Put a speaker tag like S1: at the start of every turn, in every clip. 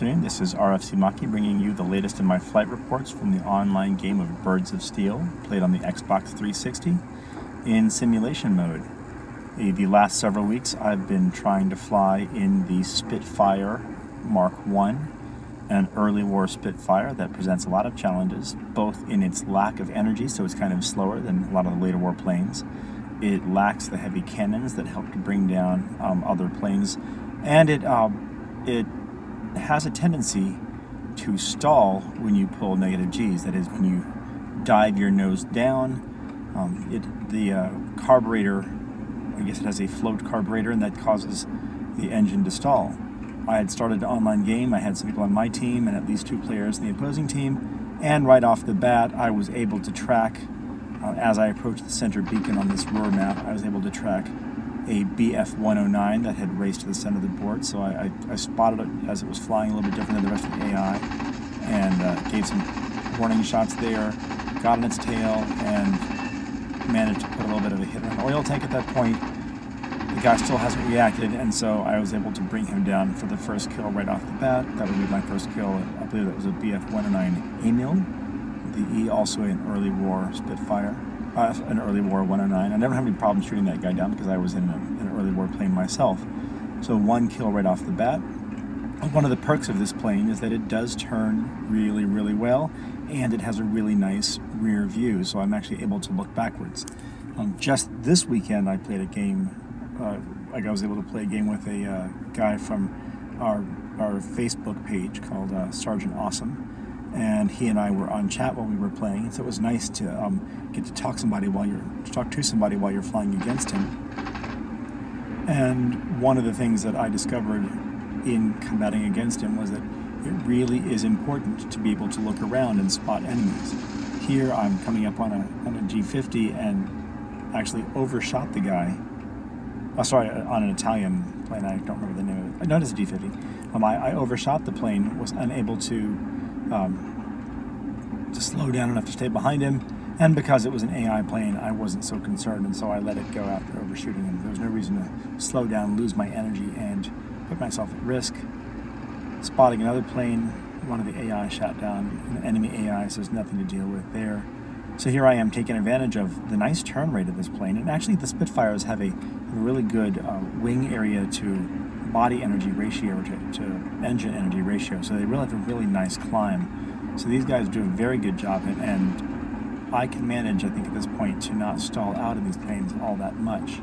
S1: afternoon, this is RFC Maki bringing you the latest in my flight reports from the online game of Birds of Steel, played on the Xbox 360 in simulation mode. The last several weeks I've been trying to fly in the Spitfire Mk1, an early war Spitfire that presents a lot of challenges, both in its lack of energy, so it's kind of slower than a lot of the later war planes. It lacks the heavy cannons that help to bring down other planes, and it has a tendency to stall when you pull negative Gs. That is, when you dive your nose down, the carburetor, I guess it has a float carburetor, and that causes the engine to stall. I had started an online game. I had some people on my team and at least 2 players in the opposing team, and right off the bat I was able to track, as I approached the center beacon on this Ruhr map, I was able to track a BF-109 that had raced to the center of the board. So I spotted it as it was flying, a little bit different than the rest of the AI, and gave some warning shots there, got on its tail, and managed to put a little bit of a hit on an oil tank at that point. The guy still hasn't reacted, and so I was able to bring him down for the first kill right off the bat. That would be my first kill. I believe that was a BF-109 Emil. The E, also an early war Spitfire. An early war 109. I never had any problem shooting that guy down because I was in an early war plane myself. So 1 kill right off the bat. One of the perks of this plane is that it does turn really, really well, and it has a really nice rear view, so I'm actually able to look backwards. Just this weekend I played a game, I was able to play a game with a guy from our Facebook page called Sergeant Awesome. And he and I were on chat while we were playing, and so it was nice to get to talk to somebody while you're flying against him. And one of the things that I discovered in combating against him was that it really is important to be able to look around and spot enemies. Here I'm coming up on a G50 and actually overshot the guy. On an Italian plane. I don't remember the name of it. No, it's a G50. I overshot the plane, was unable to slow down enough to stay behind him, and because it was an AI plane, I wasn't so concerned, and so I let it go after overshooting him. There was no reason to slow down, lose my energy, and put myself at risk. Spotting another plane, one of the AI shot down, an enemy AI, so there's nothing to deal with there. So here I am taking advantage of the nice turn rate of this plane, and actually the Spitfires have a really good wing area to body energy ratio, to engine energy ratio, so they really have a really nice climb. So these guys do a very good job, and I can manage, I think at this point, to not stall out of these planes all that much.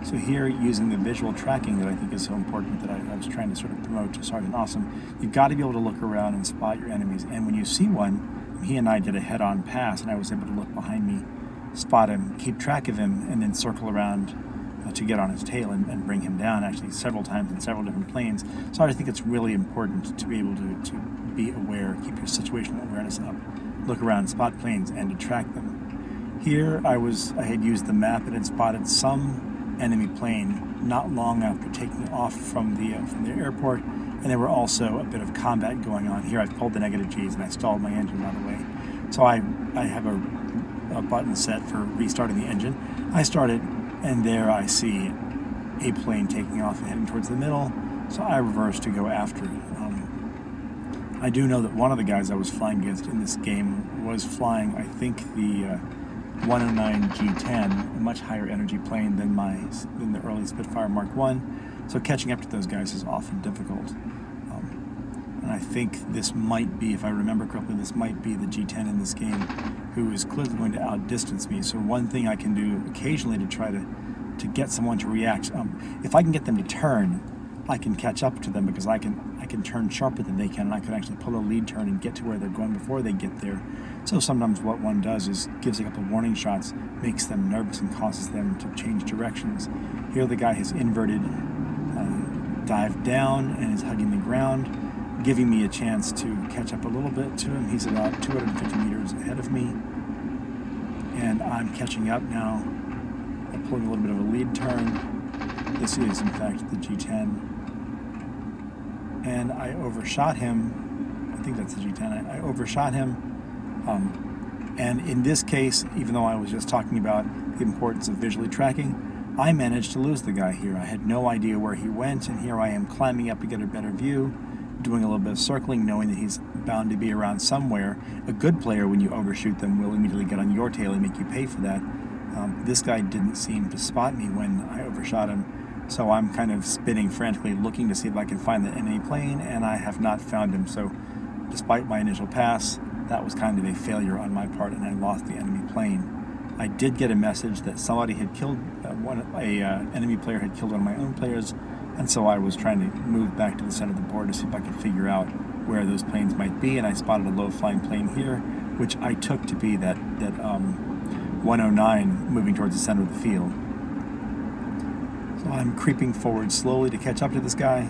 S1: So here, using the visual tracking that I think is so important that I was trying to sort of promote to Sergeant Awesome, you've got to be able to look around and spot your enemies, and when you see one, he and I did a head-on pass, and I was able to look behind me, spot him, keep track of him, and then circle around to get on his tail and bring him down, actually several times in several different planes. So I think it's really important to be able to be aware, keep your situational awareness up, look around, spot planes, and to track them. Here I had used the map and had spotted some enemy plane not long after taking off from the airport, and there were also a bit of combat going on. Here I've pulled the negative Gs and I stalled my engine right away. So I have a button set for restarting the engine. I start it, and there I see a plane taking off and heading towards the middle, so I reverse to go after it. I do know that one of the guys I was flying against in this game was flying, I think, the 109 G10, a much higher energy plane than the early Spitfire Mk1, so catching up to those guys is often difficult. And I think this might be, if I remember correctly, this might be the G10 in this game who is clearly going to outdistance me. So one thing I can do occasionally to try to get someone to react, if I can get them to turn, I can catch up to them because I can turn sharper than they can, and I can actually pull a lead turn and get to where they're going before they get there. So sometimes what one does is gives a couple of warning shots, makes them nervous and causes them to change directions. Here the guy has inverted, dived down and is hugging the ground, giving me a chance to catch up a little bit to him. He's about 250 meters ahead of me, and I'm catching up now. I'm pulling a little bit of a lead turn. This is, in fact, the G10. And I overshot him. I think that's the G10. I overshot him. And in this case, even though I was just talking about the importance of visually tracking, I managed to lose the guy here. I had no idea where he went, and here I am climbing up to get a better view, doing a little bit of circling, knowing that he's bound to be around somewhere. A good player, when you overshoot them, will immediately get on your tail and make you pay for that. This guy didn't seem to spot me when I overshot him, so I'm kind of spinning frantically, looking to see if I can find the enemy plane, and I have not found him. So despite my initial pass, that was kind of a failure on my part, and I lost the enemy plane. I did get a message that somebody had killed, enemy player had killed one of my own players, and so I was trying to move back to the center of the board to see if I could figure out where those planes might be, and I spotted a low-flying plane here, which I took to be that 109 moving towards the center of the field. So I'm creeping forward slowly to catch up to this guy.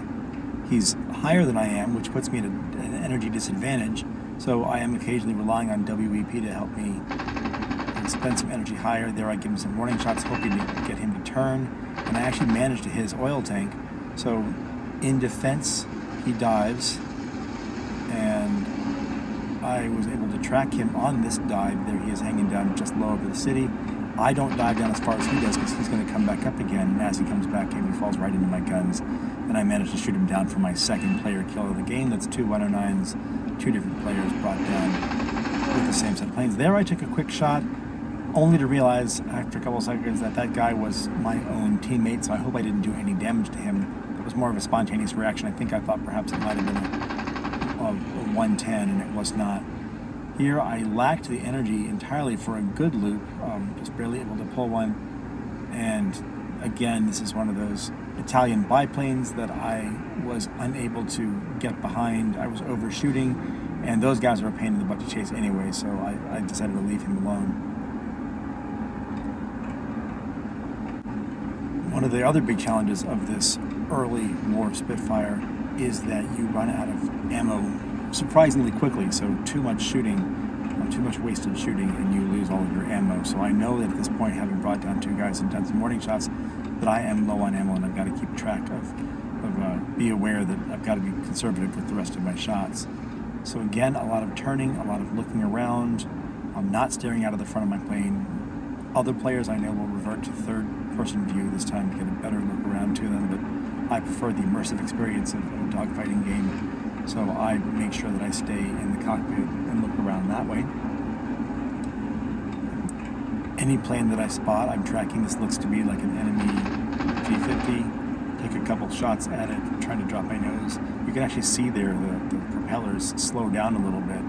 S1: He's higher than I am, which puts me at an energy disadvantage, so I am occasionally relying on WEP to help me spend some energy higher. There I give him some warning shots, hoping to get him to turn, and I actually managed to hit his oil tank. So in defense, he dives, and I was able to track him on this dive. There he is hanging down just low over the city. I don't dive down as far as he does because he's going to come back up again, and as he comes back in, he falls right into my guns, and I managed to shoot him down for my second player kill of the game. That's 2 109s, 2 different players brought down with the same set of planes. There I took a quick shot, only to realize after a couple of seconds that that guy was my own teammate, so I hope I didn't do any damage to him. It was more of a spontaneous reaction. I think I thought perhaps it might have been a 110, and it was not. Here I lacked the energy entirely for a good loop, just barely able to pull one, and again, this is one of those Italian biplanes that I was unable to get behind. I was overshooting, and those guys were a pain in the butt to chase anyway, so I decided to leave him alone. One of the other big challenges of this early war Spitfire is that you run out of ammo surprisingly quickly, so too much shooting, too much wasted shooting, and you lose all of your ammo. So I know that at this point, having brought down 2 guys and done some warning shots, that I am low on ammo, and I've got to keep track of be aware that I've got to be conservative with the rest of my shots. So again, a lot of turning, a lot of looking around. I'm not staring out of the front of my plane. Other players I know will revert to third-person view this time to get a better look around to them, but I prefer the immersive experience of a dogfighting game, so I make sure that I stay in the cockpit and look around that way. Any plane that I spot, I'm tracking. This looks to be like an enemy G50. Take a couple shots at it, trying to drop my nose. You can actually see there the propellers slow down a little bit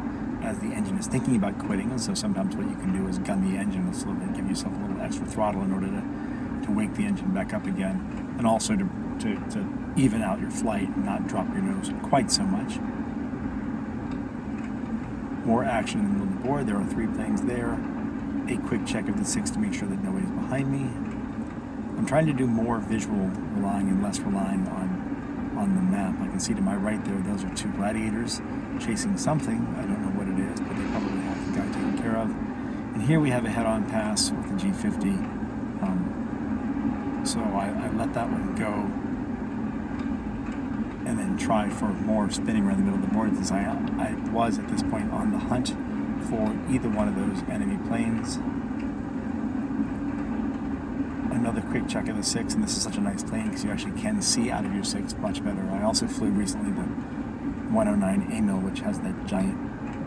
S1: as the engine is thinking about quitting, and so sometimes what you can do is gun the engine a little bit, give yourself a little extra throttle in order to wake the engine back up again, and also to even out your flight and not drop your nose quite so much. More action in the middle of the board. There are 3 planes there. A quick check of the 6 to make sure that nobody's behind me. I'm trying to do more visual relying and less relying on the map. I can see to my right there, those are 2 gladiators chasing something. I don't know what it is, but they probably have the guy taken care of. And here we have a head-on pass with the G50. So I let that one go, and then try for more spinning around the middle of the board, since I was at this point on the hunt for either one of those enemy planes. Another quick check of the 6, and this is such a nice plane because you actually can see out of your 6 much better. I also flew recently the 109 AMIL, which has that giant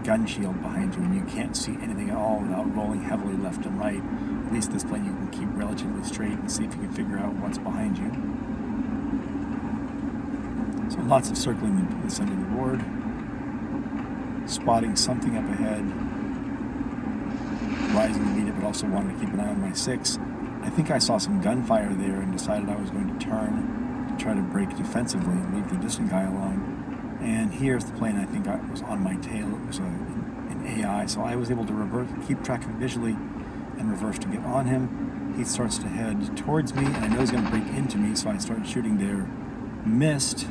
S1: gun shield behind you, and you can't see anything at all without rolling heavily left and right. At least this plane you can keep relatively straight and see if you can figure out what's behind you. So lots of circling the center of the board, spotting something up ahead, rising to meet it, but also wanting to keep an eye on my 6. I think I saw some gunfire there and decided I was going to turn to try to break defensively and leave the distant guy alone. And here's the plane I think I was on my tail. It was an AI, so I was able to reverse, keep track of it visually, and reverse to get on him. He starts to head towards me, and I know he's going to break into me, so I started shooting there. Missed,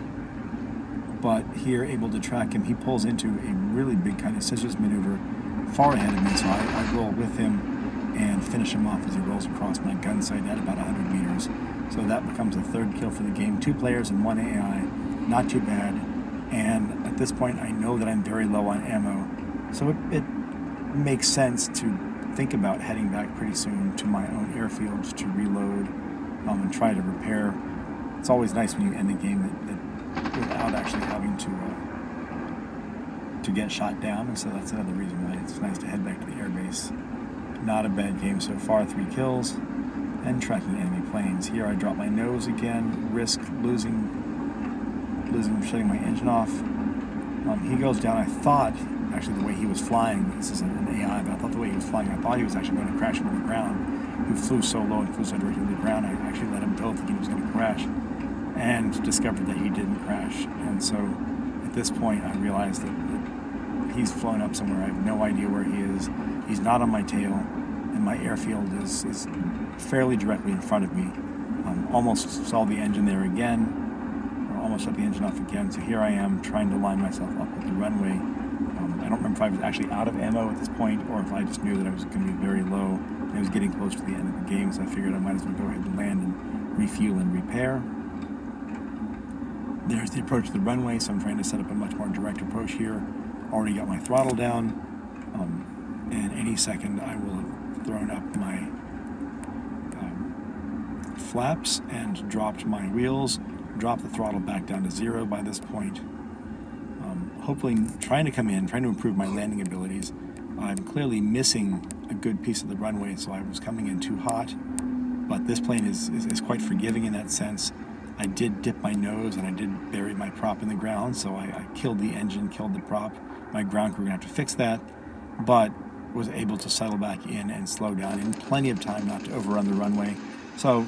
S1: but here able to track him. He pulls into a really big kind of scissors maneuver far ahead of me, so I roll with him and finish him off as he rolls across my gun sight at about 100 meters. So that becomes a 3rd kill for the game. 2 players and 1 AI, not too bad. And at this point, I know that I'm very low on ammo, so it makes sense to think about heading back pretty soon to my own airfield to reload and try to repair. It's always nice when you end a game that without actually having to to get shot down, and so that's another reason why it's nice to head back to the airbase. Not a bad game so far, 3 kills, and tracking enemy planes. Here I drop my nose again, risk shutting my engine off. He goes down. I thought, actually the way he was flying, this isn't an AI, but I thought the way he was flying, I thought he was actually going to crash into the ground. He flew so low and flew so directly to the ground, I actually let him go thinking he was going to crash, and discovered that he didn't crash. And so at this point I realized that he's flown up somewhere. I have no idea where he is. He's not on my tail, and my airfield is fairly directly in front of me. Almost saw the engine there again, or almost shut the engine off again. So here I am trying to line myself up with the runway. I don't remember if I was actually out of ammo at this point, or if I just knew that I was going to be very low. I was getting close to the end of the game, so I figured I might as well go ahead and land and refuel and repair. There's the approach to the runway, so I'm trying to set up a much more direct approach here. Already got my throttle down, and any second I will have thrown up my flaps and dropped my wheels, dropped the throttle back down to 0 by this point. Hopefully trying to come in, trying to improve my landing abilities. I'm clearly missing a good piece of the runway, so I was coming in too hot, but this plane is quite forgiving in that sense. I did dip my nose and I did bury my prop in the ground, so I killed the engine, killed the prop. My ground crew are going to have to fix that, but was able to settle back in and slow down in plenty of time not to overrun the runway. So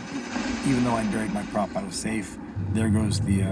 S1: even though I buried my prop, I was safe. There goes the